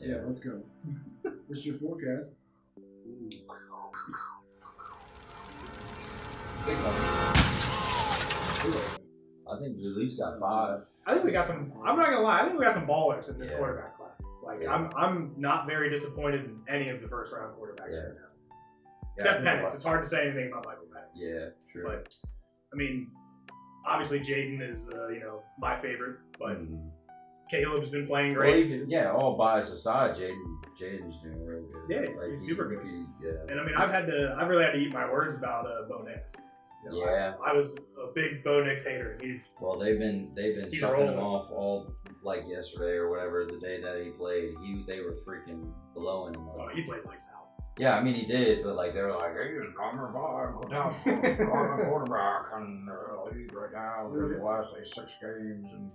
Yeah, let's go. What's your forecast? Big one. I think we at least got 5. I think we got some. I'm not gonna lie. I think we got some ballers in this Yeah. quarterback class. Like Yeah. I'm not very disappointed in any of the first round quarterbacks Yeah. right now. Except Yeah, Penix. It's hard to say anything about Michael Penix. Yeah, true. But I mean, obviously Jaden is my favorite, but Caleb's been playing great. All bias aside, Jaden's doing really good. Yeah, he's super good. Yeah. And I mean, I've really had to eat my words about Bo Nix. Yeah. I was a big Bo Nix hater. Well, they've been He's sucking him rolling. off all like yesterday or whatever the day that he played. They were freaking blowing him up. Oh, he played lights out. Yeah, I mean he did, but like they were like, he's number 5, top quarterback in the league right now for the last 6 games. And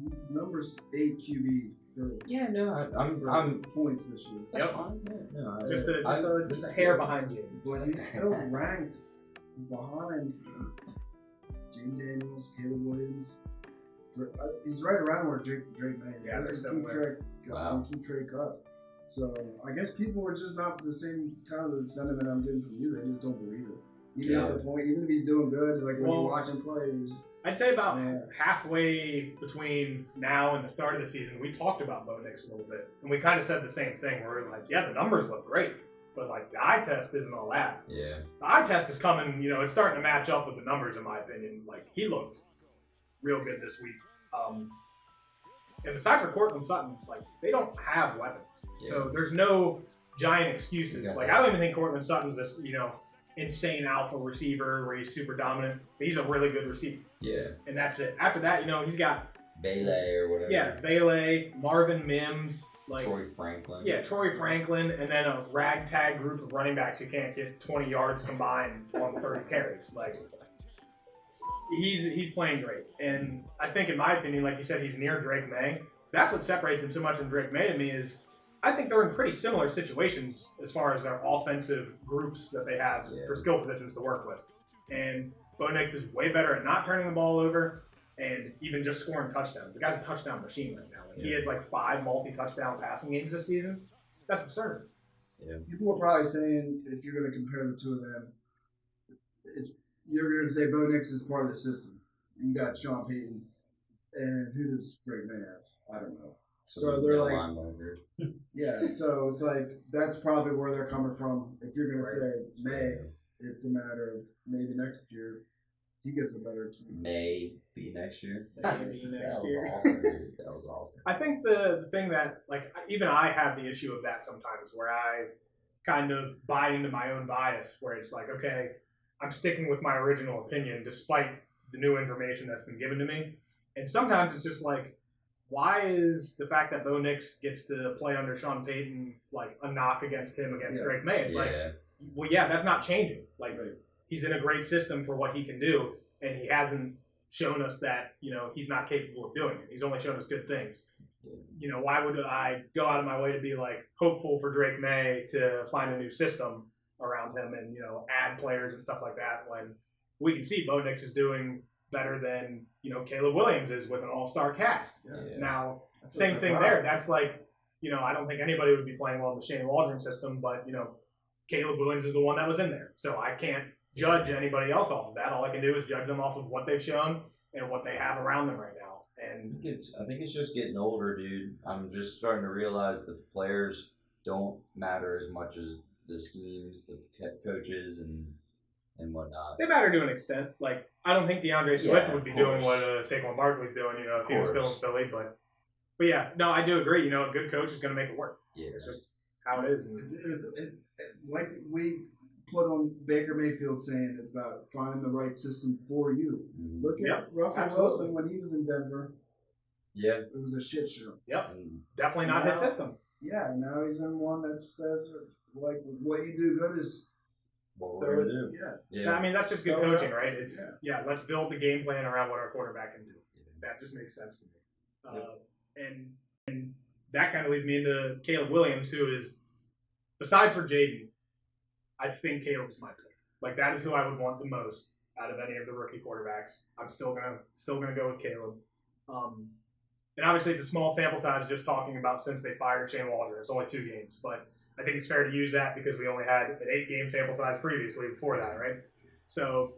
He's numbers 8 QB for I'm points this year. that's Yep. fine. Yeah, no, Just a hair behind you. But he's still ranked behind Jaden Daniels, Caleb Williams. He's right around where Drake Maye is. Yeah, This they're is somewhere. keep trade cut. So I guess people are just not the same kind of sentiment I'm getting from you. They just don't believe it. Even if he's doing good, like when you watch him play, I'd say about halfway between now and the start of the season, we talked about Bo Nix a little bit, and we kind of said the same thing. Where we're like, yeah, the numbers look great, but like the eye test isn't all that. Yeah. The eye test is coming. It's starting to match up with the numbers, in my opinion. Like he looked real good this week. And aside for Cortland Sutton, like they don't have weapons, so there's no giant excuses. Like I don't even think Cortland Sutton's this insane alpha receiver where he's super dominant. But he's a really good receiver. Yeah. And that's it. After that, he's got Bailey or whatever. Yeah, Bailey, Marvin Mims, like Troy Franklin. Yeah, Troy Franklin, and then a ragtag group of running backs who can't get 20 yards combined on 30 carries. Like he's playing great. And I think in my opinion, like you said, he's near Drake Maye. That's what separates him so much from Drake Maye to me is I think they're in pretty similar situations as far as their offensive groups that they have for skill positions to work with. And Bo Nix is way better at not turning the ball over and even just scoring touchdowns. The guy's a touchdown machine right now. Like, he has like 5 multi-touchdown passing games this season. That's absurd. Yeah. People are probably saying if you're going to compare the two of them, you're going to say Bo Nix is part of the system. You got Sean Payton, and who does Drake Maye have? I don't know. So they're like, yeah. So it's like that's probably where they're coming from. If you're going to say May, it's a matter of maybe next year he gets a better key. Maybe next year. Maybe next year. Awesome, dude. That was awesome. I think the thing that, like, even I have the issue of that sometimes where I kind of buy into my own bias where it's like, okay, I'm sticking with my original opinion despite the new information that's been given to me. And sometimes it's just like, why is the fact that Bo Nix gets to play under Sean Payton like a knock against him against Drake Maye? It's like, well, yeah, that's not changing. Like, he's in a great system for what he can do, and he hasn't shown us that, he's not capable of doing it. He's only shown us good things. Why would I go out of my way to be like hopeful for Drake Maye to find a new system around him and, add players and stuff like that when we can see Bo Nix is doing better than, Caleb Williams is with an all-star cast. Yeah. Now, same thing there. That's like, I don't think anybody would be playing well in the Shane Waldron system, but, Caleb Williams is the one that was in there. So I can't judge anybody else off of that. All I can do is judge them off of what they've shown and what they have around them right now. And I think it's just getting older, dude. I'm just starting to realize that the players don't matter as much as the schemes, the coaches, and whatnot. They matter to an extent. Like, I don't think DeAndre Swift would be doing what Saquon Barkley's doing, if he was still in Philly. But yeah, no, I do agree. A good coach is going to make it work. Yeah. It's just how it is. And like we put on Baker Mayfield saying about finding the right system for you. Mm-hmm. Look at Russell Wilson when he was in Denver. Yeah. It was a shit show. Yep. Definitely not his system. Yeah, and now he's in one that says, like, what you do good is what we're going to do. Yeah. I mean, that's just good coaching, right? It's let's build the game plan around what our quarterback can do. That just makes sense to me. And that kind of leads me into Caleb Williams, who is, besides for Jaden, I think Caleb's my pick. Like, that is who I would want the most out of any of the rookie quarterbacks. I'm still gonna go with Caleb. and obviously it's a small sample size just talking about since they fired Shane Waldron. It's only 2 games, but I think it's fair to use that because we only had an 8-game sample size previously before that, right? So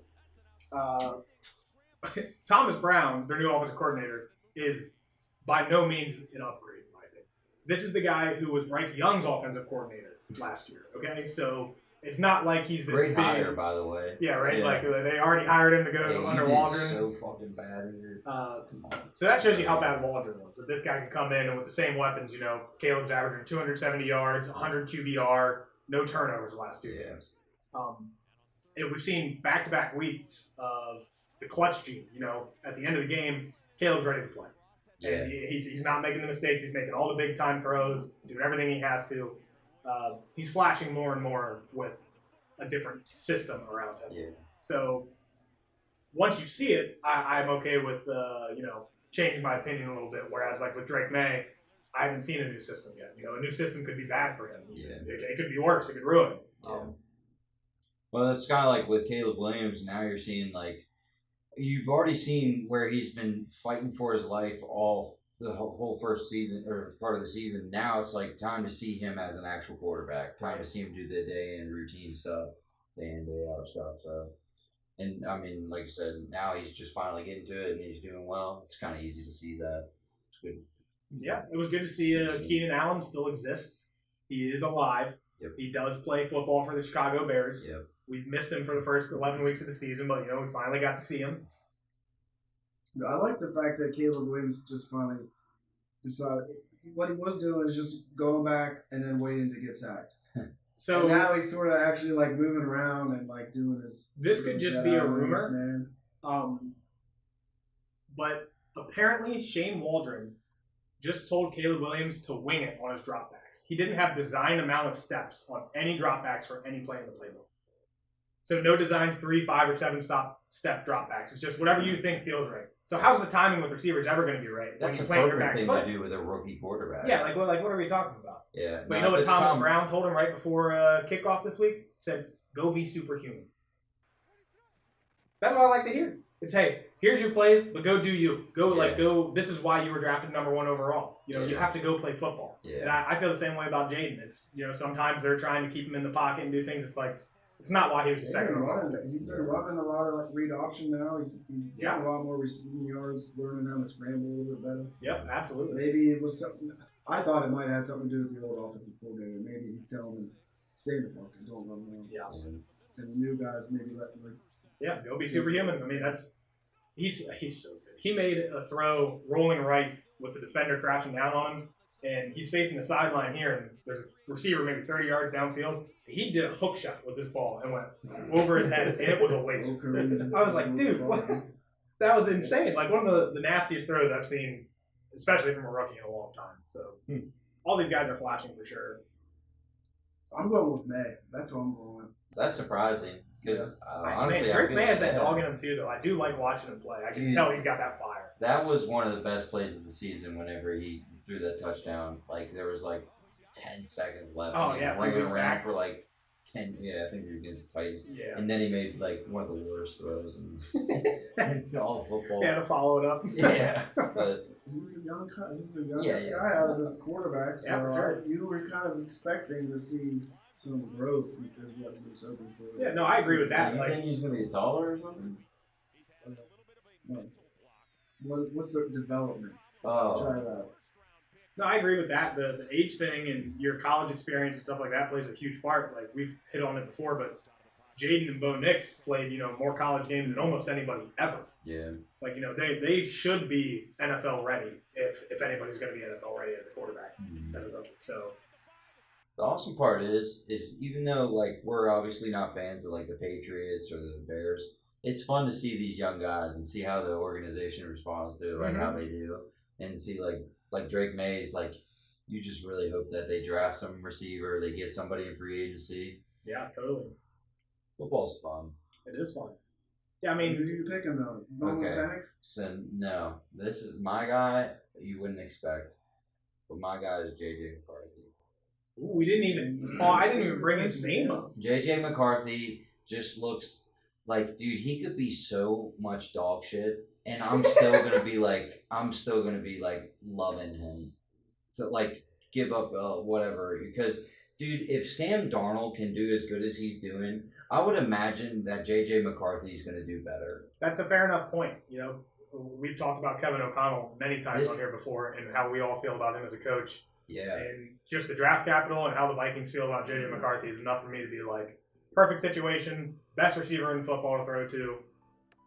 Thomas Brown, their new offensive coordinator, is by no means an upgrade, in my opinion. This is the guy who was Bryce Young's offensive coordinator last year, okay? So it's not like he's this Great big hire, by the way. Yeah, right. Yeah. Like they already hired him to go under Waldron. So fucking bad here. So that shows you how bad Waldron was. That this guy can come in and with the same weapons, Caleb's averaging 270 yards, 100 QBR, no turnovers the last 2 games. And we've seen back-to-back weeks of the clutch gene. At the end of the game, Caleb's ready to play. Yeah. And he's not making the mistakes. He's making all the big-time throws, doing everything he has to. He's flashing more and more with a different system around him. Yeah. So once you see it, I'm okay with changing my opinion a little bit. Whereas like with Drake Maye, I haven't seen a new system yet. A new system could be bad for him. Yeah. It could be worse. It could ruin it. Yeah. Well, it's kind of like with Caleb Williams. Now you're seeing you've already seen where he's been fighting for his life all the whole first season or part of the season. Now it's like time to see him as an actual quarterback. Time to see him do the day in routine stuff, day in day out stuff. So, and I mean, like I said, now he's just finally getting to it and he's doing well. It's kind of easy to see that. It's good. Yeah, it was good to see Keenan Allen still exists. He is alive. Yep. He does play football for the Chicago Bears. Yep. We missed him for the first 11 weeks of the season, but we finally got to see him. I like the fact that Caleb Williams just finally decided what he was doing is just going back and then waiting to get sacked. So and now he's sort of actually moving around and doing his. This could just be a rumor, but apparently Shane Waldron just told Caleb Williams to wing it on his dropbacks. He didn't have design amount of steps on any dropbacks for any play in the playbook. So no designed 3, 5, or 7 step dropbacks. It's just whatever you think feels right. So how's the timing with receivers ever going to be right? That's a playing perfect thing to do with a rookie quarterback. Yeah, what are we talking about? Yeah. But you know what Thomas Brown told him right before kickoff this week? He said, go be superhuman. That's what I like to hear. It's, hey, here's your plays, but go do you. Go, this is why you were drafted number 1 overall. You have to go play football. Yeah. And I feel the same way about Jaden. It's, sometimes they're trying to keep him in the pocket and do things. It's like, it's not why he was the second overall. He's been running a lot of read option now. He's getting a lot more receiving yards, learning how to scramble a little bit better. Yep, absolutely. Maybe it was something. I thought it might have had something to do with the old offensive coordinator. Maybe he's telling him, stay in the pocket, don't run around. Yeah. And the new guys maybe let him. Yeah, go be superhuman. I mean, he's so good. He made a throw rolling right with the defender crouching down on him, and he's facing the sideline here, and there's a receiver maybe 30 yards downfield. He did a hook shot with this ball and went over his head, and it was a waste. I was like, dude, what? That was insane. Like one of the nastiest throws I've seen, especially from a rookie in a long time. So all these guys are flashing for sure. I'm going with Maye. That's what I'm going with. That's surprising because honestly, Drake Maye has that dog in him too, though. I do like watching him play. I can tell he's got that fire. That was one of the best plays of the season. Whenever he threw that touchdown, there was 10 seconds left. Oh yeah, running around for 10. Yeah, I think he was against the Titans. Yeah, and then he made one of the worst throws in all football. He had to follow it up. Yeah, but he's the youngest guy out of the quarterbacks. So for sure. You were kind of expecting to see some growth is what he was hoping for. Yeah, no, I agree with that. You think he's going to be taller or something? What's the development? Oh. Try it out. No, I agree with that. The age thing and your college experience and stuff like that plays a huge part. We've hit on it before, but Jaden and Bo Nix played, more college games than almost anybody ever. Yeah. They should be NFL ready if anybody's going to be NFL ready as a quarterback, as a rookie. So the awesome part is even though we're obviously not fans of the Patriots or the Bears, it's fun to see these young guys and see how the organization responds to how they do, and see like Drake Maye's you just really hope that they draft some receiver, they get somebody in free agency. Yeah, totally. Football's fun. It is fun. Yeah, I mean, who do you picking though? Penix? So no, this is my guy. You wouldn't expect, but my guy is JJ McCarthy. Ooh, we didn't even. I didn't even bring his name up. JJ McCarthy just looks like, dude, he could be so much dog shit, and I'm still gonna be like, loving him to like give up whatever because, dude, if Sam Darnold can do as good as he's doing, I would imagine that JJ McCarthy is gonna do better. That's a fair enough point. You know, we've talked about Kevin O'Connell many times on here before, and how we all feel about him as a coach. Yeah. And just the draft capital and how the Vikings feel about JJ McCarthy is enough for me to be like, perfect situation, best receiver in football to throw to.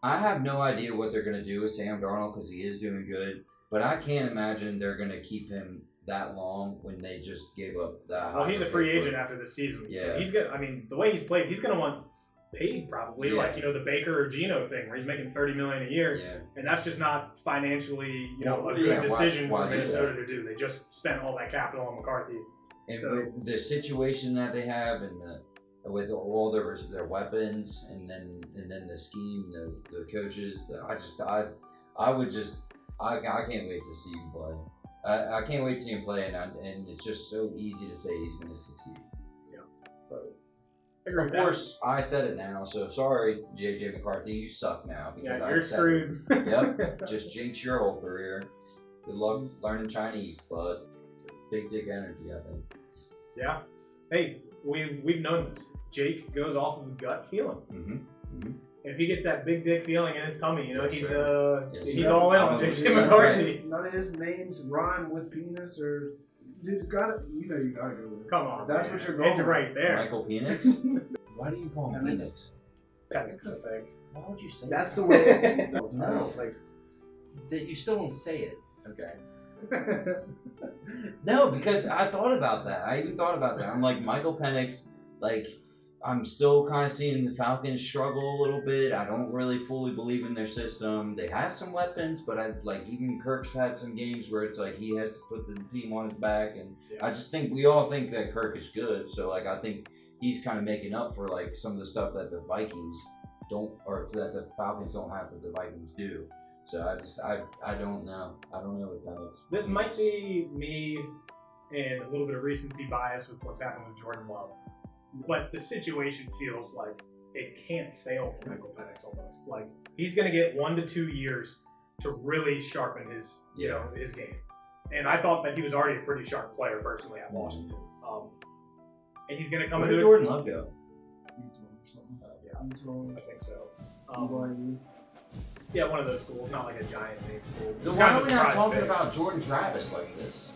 I have no idea what they're going to do with Sam Darnold because he is doing good, but I can't imagine they're going to keep him that long when they just gave up that. Well, he's a free agent after this season. Yeah. He's gonna, I mean, the way he's played, he's going to want paid probably, Yeah. like, you know, the Baker or Geno thing where he's making $30 million a year. Yeah. And that's just not financially, you know, a Yeah, good decision why for do Minnesota that? to do. They just spent all that capital on McCarthy. And So- with the situation that they have and with all their weapons and then the scheme, the coaches, I can't wait to see him play. I can't wait to see him play, and it's just so easy to say he's going to succeed. Yeah. But I agree of with course, I said it now, so sorry, JJ McCarthy, you suck now that. because Yeah, I you're said screwed. it. Yep, just jinx your whole career. Good luck learning Chinese, but big dick energy, I think. Yeah. Hey, we've known this. Jake goes off of gut feeling. Mm-hmm. If he gets that big dick feeling in his tummy, you know, Yes, he's sir. Yes, he's sir. all in on I'm JJ with you. McCarthy. None of his names rhyme with penis or. Dude, it's got to. You know, you got to go with it. Come on, That's man. what you're going It's with. right there. Michael Penix? Why do you call him Penix. Penix? Penix, I think. Why would you say That's that? the way it's. No. Like. That you still don't say it. Okay. No, because I thought about that. I even thought about that. I'm like, Michael Penix, like, I'm still kind of seeing the Falcons struggle a little bit. I don't really fully believe in their system. They have some weapons, but even Kirk's had some games where it's like he has to put the team on his back, and I just think we all think that Kirk is good. So like I think he's kind of making up for like some of the stuff that the Vikings don't, or that the Falcons don't have that the Vikings do. So I don't know. I don't know what Penix. This might be me and a little bit of recency bias with what's happened with Jordan Love. But the situation feels like it can't fail for Michael Penix almost. Like he's going to get 1 to 2 years to really sharpen his, you know, his game. And I thought that he was already a pretty sharp player personally at Washington. And he's going to come Where into did Jordan Love go? Utah or something. Yeah, Utah. I think so. BYU. Yeah, one of those schools, not like a giant name school. Then It's why kind are of a we not surprise talking pick. about Jordan Travis like this?